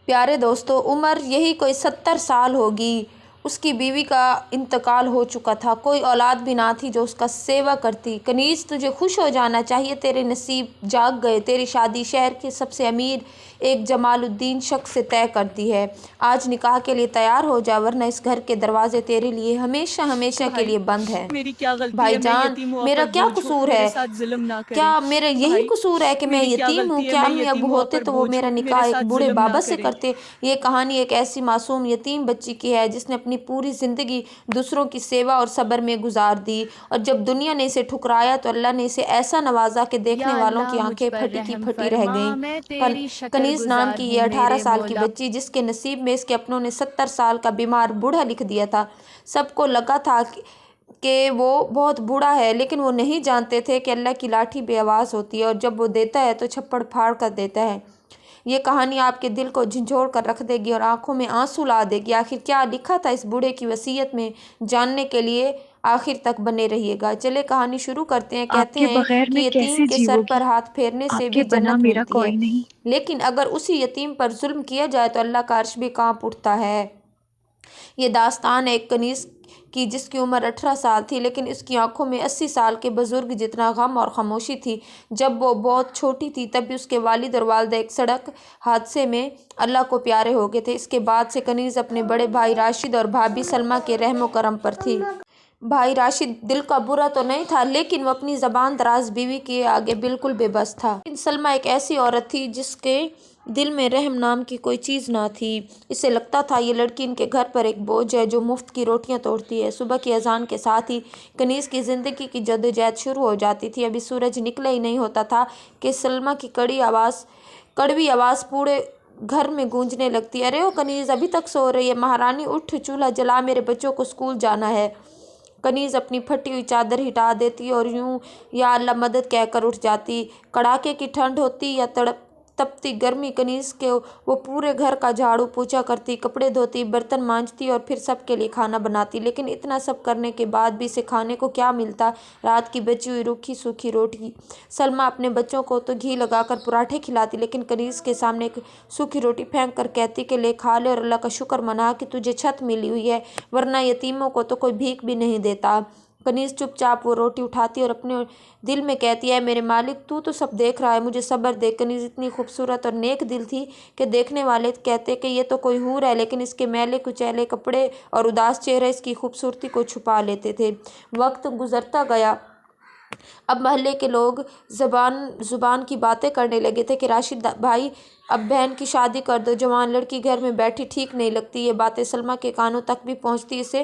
پیارے دوستو، عمر یہی کوئی 70 سال ہوگی۔ اس کی بیوی کا انتقال ہو چکا تھا، کوئی اولاد بھی نہ تھی جو اس کا سیوا کرتی۔ کنیز، تجھے خوش ہو جانا چاہیے، تیرے نصیب جاگ گئے، تیری شادی شہر کے سب سے امیر ایک جمال الدین شخص سے طے کر دی ہے۔ آج نکاح کے لیے تیار ہو جا، ورنہ اس گھر کے دروازے تیرے لیے ہمیشہ ہمیشہ کے لیے بند ہیں۔ میری کیا غلطی بھائی ہے، میں جان، یتیم ہوں، میرا پر کیا بوجھ ہوں، قصور میرے ہے؟ ساتھ ظلم نہ کریں۔ کیا میرا یہی بھائی، قصور ہے کہ میں میری کیا یتیم ہوں؟ غلطی ہے، کیا میں امی ابو یتیم ہوں ہوتے پر تو وہ بوجھ میرا ہوں، میرے نکاح ایک ساتھ بوڑھے ظلم نہ بابا سے کریں۔ کرتے؟ یہ کہانی ایک ایسی معصوم یتیم بچی کی ہے جس نے اپنی پوری زندگی دوسروں کی سیوا اور صبر میں گزار دی، اور جب دنیا نے اسے ٹھکرایا تو اللہ نے اسے ایسا نوازا کہ دیکھنے یا والوں کی اللہ مجھ آنکھیں پر پھٹی کی رحم پھٹی رہ فرما، گئیں۔ میں تیری شکر کنیز نام گزار کی ہوں یہ 18 میرے سال کی مولا۔ بچی، جس کے نصیب میں اس کے اپنوں نے 70 سال کا بیمار بوڑھا لکھ دیا تھا۔ سب کو لگا تھا کہ وہ بہت بوڑھا ہے، لیکن وہ نہیں جانتے تھے کہ اللہ کی لاٹھی بے آواز ہوتی ہے، اور جب وہ دیتا ہے تو چھپڑ پھاڑ کر دیتا ہے۔ یہ کہانی آپ کے دل کو جھنجھوڑ کر رکھ دے گی اور آنکھوں میں آنسو لا دے گی۔ آخر کیا لکھا تھا اس بوڑھے کی وصیت میں، جاننے کے لیے آخر تک بنے رہیے گا۔ چلے کہانی شروع کرتے ہیں۔ آپ کہتے کے ہیں بغیر کہ میں یتیم کیسے کے سر جیو پر گی؟ ہاتھ پھیرنے سے آپ بھی کے بنا جنت میرا ملتی ہے، کوئی نہیں۔ لیکن اگر اسی یتیم پر ظلم کیا جائے تو اللہ کا عرش بھی کانپ اٹھتا ہے۔ یہ داستان ایک کنیز کی جس کی عمر 18 سال تھی، لیکن اس کی آنکھوں میں 80 سال کے بزرگ جتنا غم اور خاموشی تھی۔ جب وہ بہت چھوٹی تھی تب بھی اس کے والد اور والدہ ایک سڑک حادثے میں اللہ کو پیارے ہو گئے تھے۔ اس کے بعد سے کنیز اپنے بڑے بھائی راشد اور بھابھی سلمیٰ کے رحم و کرم پر تھی۔ بھائی راشد دل کا برا تو نہیں تھا، لیکن وہ اپنی زبان دراز بیوی کے آگے بالکل بے بس تھا۔ لیکن سلمیٰ ایک ایسی عورت تھی جس کے دل میں رحم نام کی کوئی چیز نہ تھی۔ اسے لگتا تھا یہ لڑکی ان کے گھر پر ایک بوجھ ہے جو مفت کی روٹیاں توڑتی ہے۔ صبح کی اذان کے ساتھ ہی کنیز کی زندگی کی جدوجہد شروع ہو جاتی تھی۔ ابھی سورج نکلا ہی نہیں ہوتا تھا کہ سلمیٰ کی کڑوی آواز پورے گھر میں گونجنے لگتی، ارے او کنیز، ابھی تک سو رہی ہے؟ مہارانی اٹھ، چولہا جلا، میرے بچوں کو اسکول جانا ہے۔ کنیز اپنی پھٹی ہوئی چادر ہٹا دیتی اور یوں یا اللہ مدد کہہ کر اٹھ جاتی۔ کڑاکے کی ٹھنڈ ہوتی یا تپتی گرمی، کنیز کے وہ پورے گھر کا جھاڑو پوچھا کرتی، کپڑے دھوتی، برتن مانجتی اور پھر سب کے لیے کھانا بناتی۔ لیکن اتنا سب کرنے کے بعد بھی اسے کھانے کو کیا ملتا؟ رات کی بچی ہوئی روکھی سوکھی روٹی۔ سلمیٰ اپنے بچوں کو تو گھی لگا کر پراٹھے کھلاتی، لیکن کنیز کے سامنے ایک سوکھی روٹی پھینک کر کہتی کہ لے کھا لے اور اللہ کا شکر منا کہ تجھے چھت ملی ہوئی ہے، ورنہ یتیموں کو تو کوئی بھیک بھی نہیں دیتا۔ کنیز چپ چاپ وہ روٹی اٹھاتی اور اپنے دل میں کہتی، اے میرے مالک، تو سب دیکھ رہا ہے، مجھے صبر دے۔ کنیز اتنی خوبصورت اور نیک دل تھی کہ دیکھنے والے کہتے کہ یہ تو کوئی حور ہے، لیکن اس کے میلے کچیلے کپڑے اور اداس چہرے اس کی خوبصورتی کو چھپا لیتے تھے۔ وقت گزرتا گیا۔ اب محلے کے لوگ زبان کی باتیں کرنے لگے تھے کہ راشد بھائی، اب بہن کی شادی کر دو، جوان لڑکی گھر میں بیٹھی ٹھیک نہیں لگتی۔ یہ باتیں سلمیٰ کے کانوں تک بھی پہنچتی۔ اسے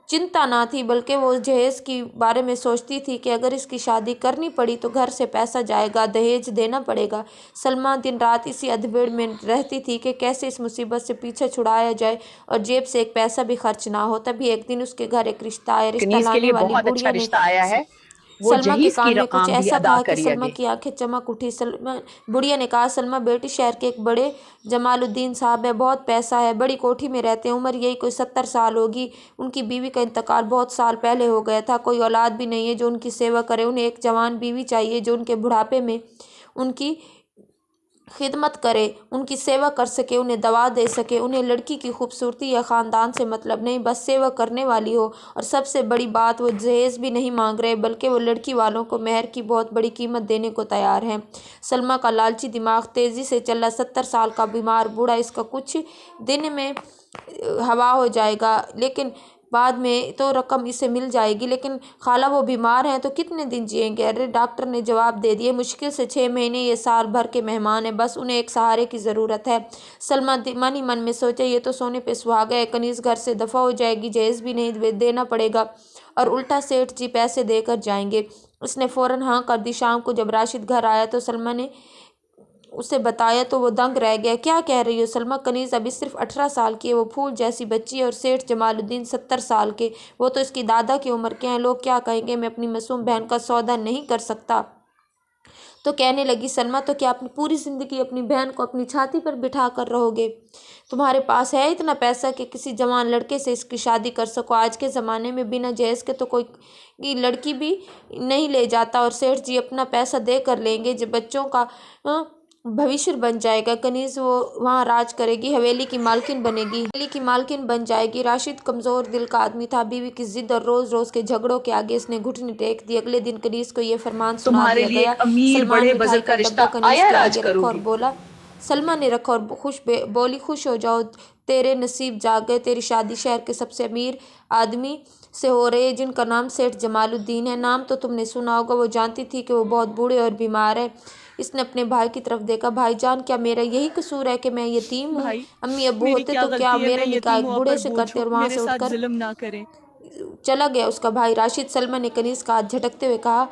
چنتا نہ تھی، بلکہ وہ جہیز کے بارے میں سوچتی تھی کہ اگر اس کی شادی کرنی پڑی تو گھر سے پیسہ جائے گا، دہیج دینا پڑے گا۔ سلمیٰ دن رات اسی ادھیڑ میں رہتی تھی کہ کیسے اس مصیبت سے پیچھا چھڑایا جائے اور جیب سے ایک پیسہ بھی خرچ نہ ہو۔ تبھی ایک دن اس کے گھر ایک رشتہ آیا۔ رشتہ کنیز کے لانے لیے والی بہت اچھا بڑھیا نے رشتہ آیا ہے، وہ سلمیٰ کے جہیز کی کان میں کچھ رقم بھی ایسا ادا کہا کہ کریے سلمیٰ گے۔ کی آنکھیں چمک اٹھی۔ بڑھیا نے کہا، سلمیٰ بیٹی، شہر کے ایک بڑے جمال الدین صاحب ہے، بہت پیسہ ہے، بڑی کوٹھی میں رہتے ہیں، عمر یہی کوئی 70 سال ہوگی۔ ان کی بیوی کا انتقال بہت سال پہلے ہو گیا تھا، کوئی اولاد بھی نہیں ہے جو ان کی سیوا کرے۔ انہیں ایک جوان بیوی چاہیے جو ان کے بڑھاپے میں ان کی خدمت کرے، ان کی سیوا کر سکے، انہیں دوا دے سکے۔ انہیں لڑکی کی خوبصورتی یا خاندان سے مطلب نہیں، بس سیوا کرنے والی ہو۔ اور سب سے بڑی بات، وہ جہیز بھی نہیں مانگ رہے، بلکہ وہ لڑکی والوں کو مہر کی بہت بڑی قیمت دینے کو تیار ہیں۔ سلمیٰ کا لالچی دماغ تیزی سے چلا۔ 70 سال کا بیمار بوڑھا، اس کا کچھ دن میں ہوا ہو جائے گا، لیکن بعد میں تو رقم اسے مل جائے گی، لیکن خالہ وہ بیمار ہیں تو کتنے دن جئیں گے؟ ارے ڈاکٹر نے جواب دے دیا، مشکل سے 6 مہینے، یہ سال بھر کے مہمان ہیں، بس انہیں ایک سہارے کی ضرورت ہے۔ سلمیٰ من ہی من میں سوچے، یہ تو سونے پہ سہاگا ہے، کنیز گھر سے دفع ہو جائے گی، جہیز بھی نہیں دینا پڑے گا اور الٹا سیٹھ جی پیسے دے کر جائیں گے۔ اس نے فوراً ہاں کر دی۔ شام کو جب راشد گھر آیا تو سلمیٰ نے اسے بتایا تو وہ دنگ رہ گیا۔ کیا کہہ رہی ہو سلمیٰ؟ کنیز ابھی صرف 18 سال کی ہے، وہ پھول جیسی بچی ہے، اور سیٹھ جمال الدین 70 سال کے، وہ تو اس کی دادا کی عمر کے ہیں، لوگ کیا کہیں گے؟ میں اپنی معصوم بہن کا سودا نہیں کر سکتا۔ تو کہنے لگی سلمیٰ، تو کیا اپنی پوری زندگی اپنی بہن کو اپنی چھاتی پر بٹھا کر رہو گے؟ تمہارے پاس ہے اتنا پیسہ کہ کسی جوان لڑکے سے اس کی شادی کر سکو؟ آج کے زمانے میں بنا جہیز کے تو کوئی لڑکی بھی نہیں لے جاتا، اور سیٹھ جی اپنا پیسہ دے کر لیں گے۔ جب بچوں کا भविष्य बन जाएगा। कनीज़ वो वहाँ राज करेगी, हवेली की मालकिन बनेगी, हवेली की मालकिन बन जाएगी। राशिद कमज़ोर दिल का आदमी था। बीवी की जिद और रोज़ रोज़ के झगड़ों के आगे इसने घुटने टेक दिए। अगले दिन कनीज़ को ये फरमान सुना तुम्हारे दिया लिए गया। एक अमीर सलमान बड़े मिठाई बजर का का रिश्ता डब्बा कनीज़ आया के राज आगे रखा और करोगी। बोला, सलमा ने रखा और बोली, खुश हो जाओ, तेरे नसीब जाग गए। तेरी शादी शहर के सबसे अमीर आदमी से हो रही है, जिनका नाम सेठ जमालुद्दीन है। नाम तो तुमने सुना होगा। वो जानती थी कि वो बहुत बूढ़े और बीमार है। इसने अपने भाई की तरफ देखा। भाईजान, क्या मेरा यही कसूर है कि मैं यतीम हूँ? भाई, अम्मी अब्बू मेरी होते क्या तो क्या गलती है, मैं मेरा निकाह यतीम एक हूँ, बूढ़े पर से बोझ करते? हूँ, और वहाँ मेरे से साथ उठकर जुल्म ना करें। चला गया उसका भाई। राशिद सलमा ने कनीज़ का हाथ झटकते हुए कहा,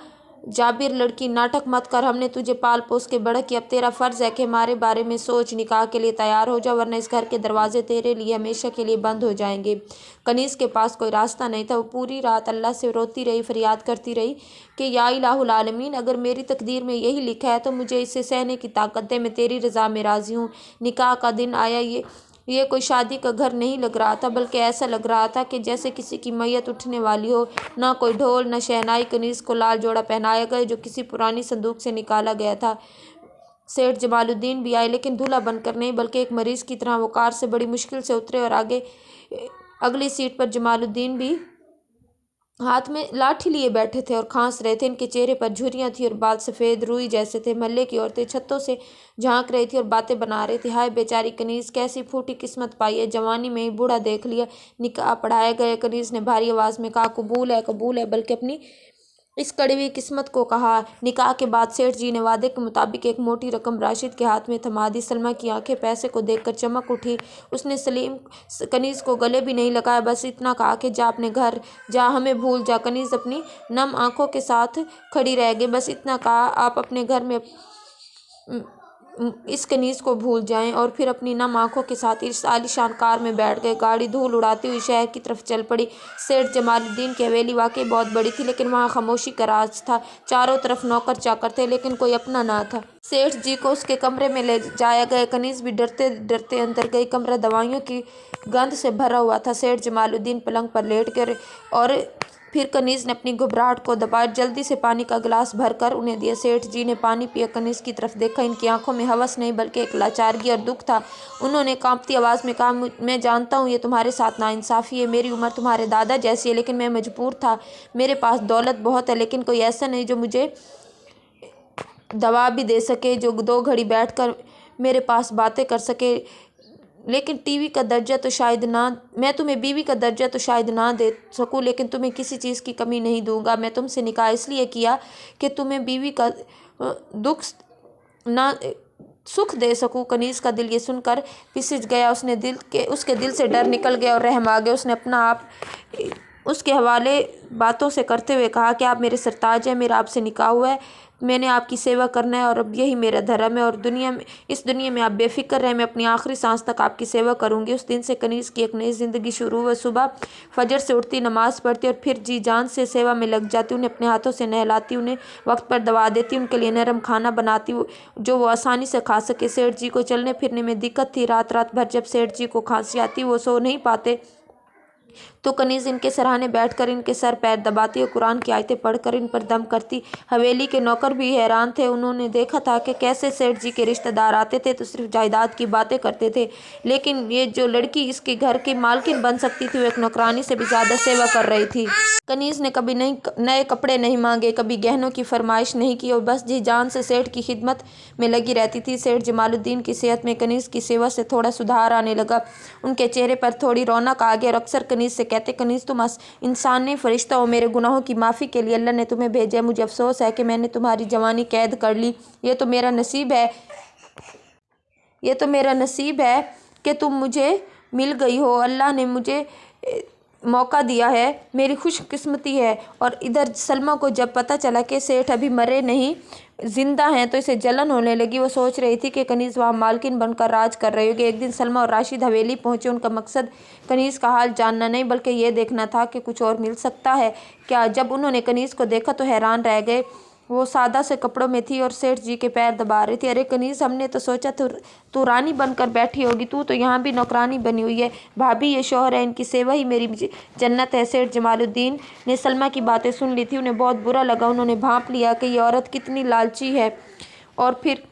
जाबिर, लड़की नाटक मत कर। हमने तुझे पाल पोस के बड़ा किया। अब तेरा फ़र्ज़ है कि हमारे बारे में सोच, निकाह के लिए तैयार हो जा, वरना इस घर के दरवाजे तेरे लिए हमेशा के लिए बंद हो जाएंगे। कनीज़ के पास कोई रास्ता नहीं था। वो पूरी रात अल्लाह से रोती रही, फरियाद करती रही कि या इलाहुल आलमीन, अगर मेरी तकदीर में यही लिखा है तो मुझे इसे सहने की ताकत दे। मैं तेरी रज़ा में राज़ी हूँ। निकाह का दिन आया। ये कोई शादी का घर नहीं लग रहा था, बल्कि ऐसा लग रहा था कि जैसे किसी की मैयत उठने वाली हो। ना कोई ढोल, न शहनाई। कनीज़ को लाल जोड़ा पहनाया गया जो किसी पुरानी संदूक से निकाला गया था। सेठ जमालुद्दीन भी आए, लेकिन दूल्हा बनकर नहीं, बल्कि एक मरीज़ की तरह। वो कार से बड़ी मुश्किल से उतरे और अगली सीट पर जमालुद्दीन भी हाथ में लाठी लिए बैठे थे और खांस रहे थे। इनके चेहरे पर झुर्रियाँ थी और बाल सफ़ेद रुई जैसे थे। महल्ले की औरतें छतों से झांक रही थी और बातें बना रही थी। हाय बेचारी कनीज़, कैसी फूटी किस्मत पाई है, जवानी में ही बूढ़ा देख लिया। निकाह पढ़ाए गए। कनीज़ ने भारी आवाज़ में कहा, कबूल है, बल्कि अपनी इस कड़वी किस्मत को कहा। निकाह के बाद सेठ जी ने वादे के मुताबिक एक मोटी रकम राशिद के हाथ में थमा दी। सलमा की आंखें पैसे को देखकर चमक उठी। उसने कनीज़ को गले भी नहीं लगाया, बस इतना कहा कि जा अपने घर जा, हमें भूल जा। कनीज़ अपनी नम आंखों के साथ खड़ी रह गई। बस इतना कहा, आप अपने घर में इस कनीज़ को भूल जाएं। और फिर अपनी नम आंखों के साथ इस आलीशान कार में बैठ गए। गाड़ी धूल उड़ाती हुई शहर की तरफ चल पड़ी। सेठ जमालुद्दीन की हवेली वाकई बहुत बड़ी थी, लेकिन वहाँ खामोशी का राज था। चारों तरफ नौकर चाकर थे, लेकिन कोई अपना ना था। सेठ जी को उसके कमरे में ले जाया गया। कनीज़ भी डरते डरते अंदर गई। कमरा दवाइयों की गंध से भरा हुआ था। सेठ जमालुद्दीन पलंग पर लेट गए और फिर कनीज़ ने अपनी घबराहट को दबाया। जल्दी से पानी का गिलास भर कर उन्हें दिया। सेठ जी ने पानी पिया, कनीज़ की तरफ देखा। इनकी आंखों में हवस नहीं, बल्कि एक लाचारगी और दुख था। उन्होंने कांपती आवाज़ में कहा, मैं जानता हूँ ये तुम्हारे साथ नाइंसाफ़ी है। मेरी उम्र तुम्हारे दादा जैसी है, लेकिन मैं मजबूर था। मेरे पास दौलत बहुत है, लेकिन कोई ऐसा नहीं जो मुझे दवा भी दे सके, जो 2 घड़ी बैठ कर मेरे पास बातें कर सके। लेकिन टीवी का दर्जा तो शायद ना मैं तुम्हें बीवी का दर्जा तो शायद ना दे सकूं, लेकिन तुम्हें किसी चीज़ की कमी नहीं दूंगा। मैं तुमसे निकाह इसलिए किया कि तुम्हें बीवी का दुख ना सुख दे सकूं। कनीज़ का दिल ये सुनकर पिसज गया। उसके दिल से डर निकल गया और रहम आ गया। उसने अपना आप उसके हवाले बातों से करते हुए कहा कि आप मेरे सरताज हैं, मेरा आपसे निकाह हुआ है, मैंने आपकी सेवा करना है और अब यही मेरा धर्म है। और इस दुनिया में आप बेफिक्र रहें, मैं अपनी आखिरी सांस तक आपकी सेवा करूंगी। उस दिन से कनीज़ की एक नई ज़िंदगी शुरू हुई। सुबह फजर से उठती, नमाज़ पढ़ती और फिर जी जान से सेवा में लग जाती। उन्हें अपने हाथों से नहलाती, उन्हें वक्त पर दवा देती, उनके लिए नरम खाना बनाती जो वो आसानी से खा सके। सेठ जी को चलने फिरने में दिक्कत थी। रात भर जब सेठ जी को खांसी आती, वो सो नहीं पाते, तो कनीज़ इनके सराहने बैठकर इनके सर पैर दबाती और कुरान की आयतें पढ़कर इन पर दम करती। हवेली के नौकर भी हैरान थे। उन्होंने देखा था कि कैसे सेठ जी के रिश्तेदार आते थे तो सिर्फ जायदाद की बातें करते थे, लेकिन ये जो लड़की इसके घर की मालकिन बन सकती थी, वो एक नौकरानी से भी ज़्यादा सेवा कर रही थी। कनीज़ ने कभी नए कपड़े नहीं मांगे, कभी गहनों की फरमाइश नहीं की और बस जी जान से सेठ की खिदमत में लगी रहती थी। सेठ जमालुद्दीन की सेहत में कनीज़ की सेवा से थोड़ा सुधार आने लगा। उनके चेहरे पर थोड़ी रौनक आ गई और अक्सर कनीज़ से कहते, कनीज़ तुम इंसान नहीं फरिश्ता हो, मेरे गुनाहों की माफ़ी के लिए अल्लाह ने तुम्हें भेजा है। मुझे अफसोस है कि मैंने तुम्हारी जवानी कैद कर ली। ये तो मेरा नसीब है कि तुम मुझे मिल गई हो। अल्लाह ने मुझे मौका दिया है, मेरी खुशकिस्मती है। और इधर सलमा को जब पता चला कि सेठ अभी मरे नहीं, जिंदा हैं, तो इसे जलन होने लगी। वो सोच रही थी कि कनीज़ वहाँ मालकिन बनकर राज कर रही होगी। एक दिन सलमा और राशिद हवेली पहुँचे। उनका मकसद कनीज़ का हाल जानना नहीं, बल्कि ये देखना था कि कुछ और मिल सकता है क्या। जब उन्होंने कनीज़ को देखा तो हैरान रह गए। वो सादा से कपड़ों में थी और सेठ जी के पैर दबा रही थी। अरे कनीज़, हमने तो सोचा तू रानी बनकर बैठी होगी, तू तो यहाँ भी नौकरानी बनी हुई है। भाभी, ये शौहर है, इनकी सेवा ही मेरी जन्नत है। सेठ जमालुद्दीन ने सलमा की बातें सुन ली थी। उन्हें बहुत बुरा लगा। उन्होंने भांप लिया कि ये औरत कितनी लालची है। और फिर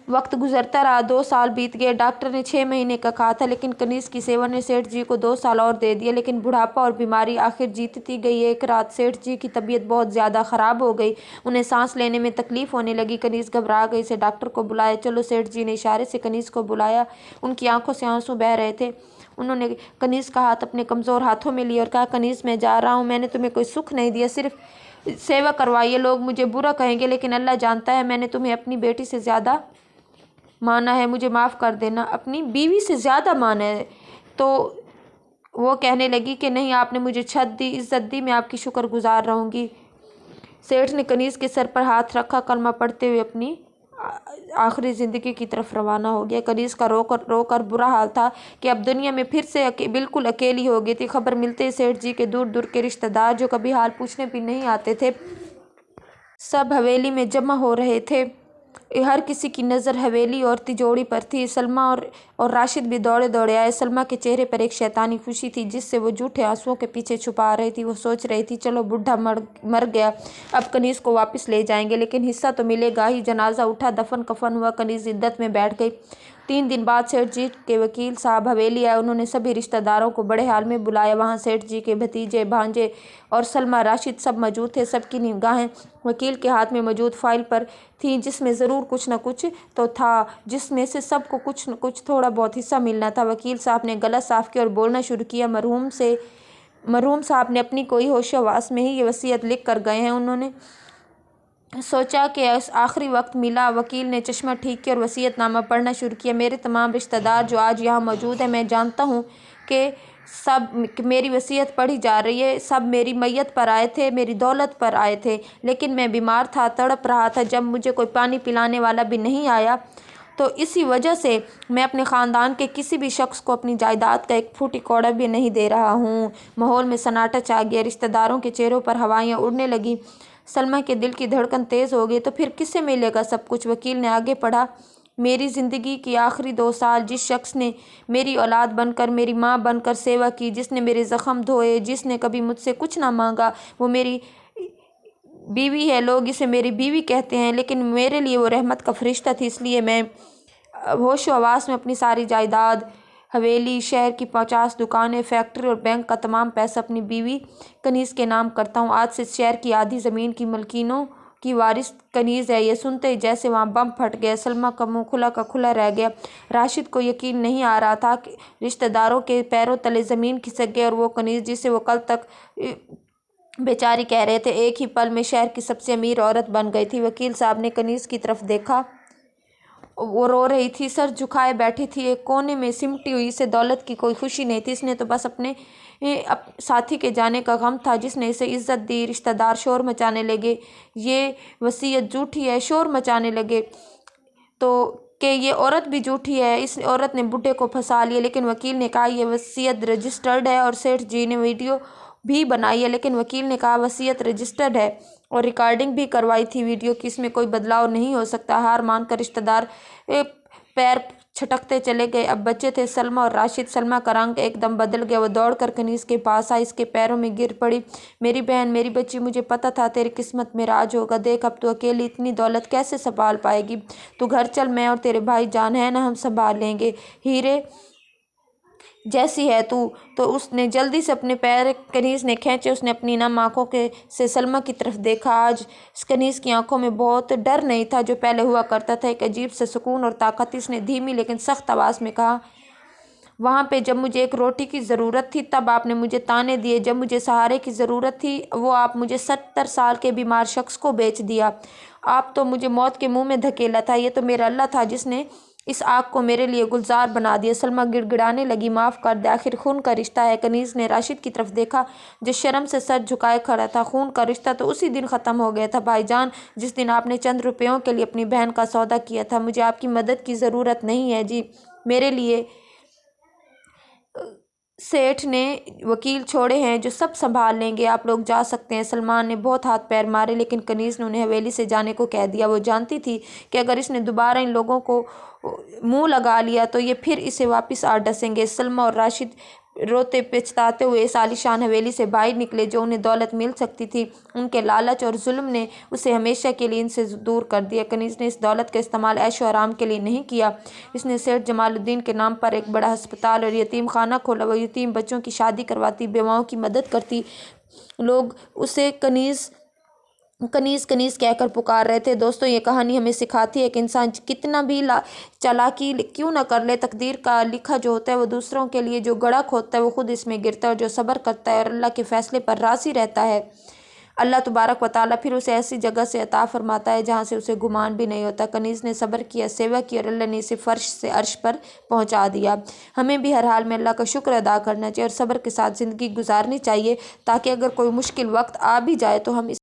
वक्त गुजरता रहा, 2 साल बीत गए। डॉक्टर ने 6 महीने का कहा था, लेकिन कनीज़ की सेवा ने सेठ जी को 2 साल और दे दिए। लेकिन बुढ़ापा और बीमारी आखिर जीतती गई। एक रात सेठ जी की तबीयत बहुत ज़्यादा ख़राब हो गई, उन्हें सांस लेने में तकलीफ़ होने लगी। कनीज़ घबरा गई, से डॉक्टर को बुलाया। चलो, सेठ जी ने इशारे से कनीज़ को बुलाया। उनकी आंखों से आंसू बह रहे थे। उन्होंने कनीज़ का हाथ अपने कमज़ोर हाथों में लिया और कहा, कनीज़, मैं जा रहा हूँ, मैंने तुम्हें कोई सुख नहीं दिया, सिर्फ सेवा करवाई है। लोग मुझे बुरा कहेंगे, लेकिन अल्लाह जानता है मैंने तुम्हें अपनी बेटी से ज़्यादा माना है, मुझे माफ़ कर देना। अपनी बीवी से ज़्यादा माना है। तो वो कहने लगी कि नहीं, आपने मुझे छत दी, इज़्ज़त दी, मैं आपकी शुक्रगुजार रहूँगी। सेठ ने कनीज़ के सर पर हाथ रखा, कलमा पढ़ते हुए अपनी आखिरी ज़िंदगी की तरफ रवाना हो गया। कनीज़ का रोकर बुरा हाल था कि अब दुनिया में फिर से बिल्कुल अकेली हो गई थी। खबर मिलते ही सेठ जी के दूर दूर के रिश्तेदार, जो कभी हाल पूछने भी नहीं आते थे, सब हवेली में जमा हो रहे थे। हर किसी की नज़र हवेली और तिजोरी पर थी। सलमा और राशिद भी दौड़े दौड़े आए। सलमा के चेहरे पर एक शैतानी खुशी थी, जिससे वो झूठे आंसुओं के पीछे छुपा रही थी। वो सोच रही थी, चलो, बुढ़ा मर गया, अब कनीज़ को वापस ले जाएंगे, लेकिन हिस्सा तो मिलेगा ही। जनाजा उठा, दफन कफन हुआ, कनीज़ इद्दत में बैठ गई। 3 दिन बाद सेठ जी के वकील साहब हवेली आए। उन्होंने सभी रिश्तेदारों को बड़े हाल में बुलाया। वहाँ सेठ जी के भतीजे, भांजे और सलमा, राशिद सब मौजूद थे। सबकी निगाहें वकील के हाथ में मौजूद फाइल पर थीं, जिसमें ज़रूर कुछ न कुछ तो था, जिसमें से सबको कुछ न कुछ थोड़ा बहुत हिस्सा मिलना था। वकील साहब ने गला साफ़ किया और बोलना शुरू किया। मरहूम साहब ने अपनी कोई होशो-हवास में ही ये वसीयत लिख कर गए हैं। उन्होंने सोचा कि आखिरी वक्त मिला। वकील ने चश्मा ठीक किया और वसीयतनामा पढ़ना शुरू किया। मेरे तमाम रिश्तेदार जो आज यहाँ मौजूद हैं, मैं जानता हूँ कि मेरी वसीयत पढ़ी जा रही है। सब मेरी मैयत पर आए थे, मेरी दौलत पर आए थे, लेकिन मैं बीमार था, तड़प रहा था। जब मुझे कोई पानी पिलाने वाला भी नहीं आया, तो इसी वजह से मैं अपने ख़ानदान के किसी भी शख्स को अपनी जायदाद का एक फूटी कौड़ा भी नहीं दे रहा हूँ। माहौल में सन्नाटा छा गया। रिश्तेदारों के चेहरों पर हवाइयाँ उड़ने लगी। सलमा के दिल की धड़कन तेज़ हो गई। तो फिर किससे मिलेगा सब कुछ? वकील ने आगे पढ़ा। मेरी ज़िंदगी की आखिरी 2 साल जिस शख्स ने मेरी औलाद बनकर, मेरी माँ बनकर सेवा की, जिसने मेरे ज़ख्म धोए, जिसने कभी मुझसे कुछ ना मांगा, वो मेरी बीवी है। लोग इसे मेरी बीवी कहते हैं, लेकिन मेरे लिए वो रहमत का फरिश्ता थी। इसलिए मैं होशो हवास में अपनी सारी जायदाद, हवेली, शहर की 50 दुकानें, फैक्ट्री और बैंक का तमाम पैसा अपनी बीवी कनीज़ के नाम करता हूँ। आज से शहर की आधी ज़मीन की मलकीनों की वारिस कनीज़ है। ये सुनते ही जैसे वहाँ बम फट गया। सलमा का मुँह खुला का खुला रह गया। राशिद को यकीन नहीं आ रहा था कि रिश्तेदारों के पैरों तले ज़मीन खिसक गई, और वो कनीज़ जिसे वो कल तक बेचारी कह रहे थे, एक ही पल में शहर की सबसे अमीर औरत बन गई थी। वकील साहब ने कनीज़ की तरफ देखा। वो रो रही थी, सर झुकाए बैठी थी, एक कोने में सिमटी हुई। इसे दौलत की कोई खुशी नहीं थी, इसने तो बस अपने साथी के जाने का गम था, जिसने इसे इज्जत दी। रिश्तेदार शोर मचाने लगे, ये वसीयत झूठी है, शोर मचाने लगे तो कि ये औरत भी झूठी है, इस औरत ने बूढ़े को फंसा लिया। लेकिन वकील ने कहा ये वसीयत रजिस्टर्ड है, और सेठ जी ने वीडियो भी बनाई है। लेकिन वकील ने कहा वसीयत रजिस्टर्ड है और रिकॉर्डिंग भी करवाई थी वीडियो की, इसमें कोई बदलाव नहीं हो सकता। हार मानकर रिश्तेदार पैर छटकते चले गए। अब बच्चे थे सलमा और राशिद। सलमा का रंग एकदम बदल गया। वो दौड़कर कनीज़ के पास आई, इसके पैरों में गिर पड़ी। मेरी बहन, मेरी बच्ची, मुझे पता था तेरी किस्मत में राज होगा। देख, अब तू अकेली इतनी दौलत कैसे संभाल पाएगी? तू घर चल, मैं और तेरे भाई जान है ना, हम संभाल लेंगे। हीरे जैसी है तू। तो उसने जल्दी से अपने पैर कनीज़ ने खींचे। उसने अपनी नम आँखों के से सलमा की तरफ देखा। आज कनीज़ की आंखों में बहुत डर नहीं था जो पहले हुआ करता था, एक अजीब सा सुकून और ताकत। इसने धीमी लेकिन सख्त आवाज़ में कहा, वहाँ पे जब मुझे एक रोटी की ज़रूरत थी तब आपने मुझे ताने दिए, जब मुझे सहारे की ज़रूरत थी वो आप मुझे 70 साल के बीमार शख्स को बेच दिया। आप तो मुझे मौत के मुँह में धकेला था। ये तो मेरा अल्लाह था जिसने इस आग को मेरे लिए गुलजार बना दिया। सलमा गिड़गिड़ाने लगी, माफ़ कर दे, आखिर खून का रिश्ता है। कनीज़ ने राशिद की तरफ देखा जो शर्म से सर झुकाए खड़ा था। खून का रिश्ता तो उसी दिन ख़त्म हो गया था भाईजान, जिस दिन आपने चंद रुपयों के लिए अपनी बहन का सौदा किया था। मुझे आपकी मदद की ज़रूरत नहीं है जी, मेरे लिए सेठ ने वकील छोड़े हैं जो सब संभाल लेंगे, आप लोग जा सकते हैं। सलमान ने बहुत हाथ पैर मारे, लेकिन कनीज़ ने उन्हें हवेली से जाने को कह दिया। वो जानती थी कि अगर इसने दोबारा इन लोगों को मुंह लगा लिया तो ये फिर इसे वापस आ डसेंगे। सलमा और राशिद रोते पछताते हुए इस आलीशान हवेली से बाहर निकले जो उन्हें दौलत मिल सकती थी। उनके लालच और जुल्म ने उसे हमेशा के लिए इनसे दूर कर दिया। कनीज़ ने इस दौलत का इस्तेमाल ऐशो आराम के लिए नहीं किया। इसने सेठ जमालुद्दीन के नाम पर एक बड़ा अस्पताल और यतीम खाना खोला। वो यतीम बच्चों की शादी करवाती, बेवाओं की मदद करती। लोग उसे कनीज़ कनीज़ कनीज़ कहकर पुकार रहे थे। दोस्तों, ये कहानी हमें सिखाती है कि इंसान कितना भी चालाकी क्यों न कर ले, तकदीर का लिखा जो होता है वो दूसरों के लिए जो गड़क होता है वो खुद इसमें गिरता है। और जो सब्र करता है और अल्लाह के फैसले पर राज़ी रहता है, अल्लाह तबारक व तआला फिर उसे ऐसी जगह से अता फरमाता है जहाँ से उसे गुमान भी नहीं होता। कनीज़ ने सब्र किया, सेवा की, और अल्लाह ने इसे फ़र्श से अर्श पर पहुँचा दिया। हमें भी हर हाल में अल्लाह का शुक्र अदा करना चाहिए और सब्र के साथ ज़िंदगी गुजारनी चाहिए, ताकि अगर कोई मुश्किल वक्त आ भी जाए तो हम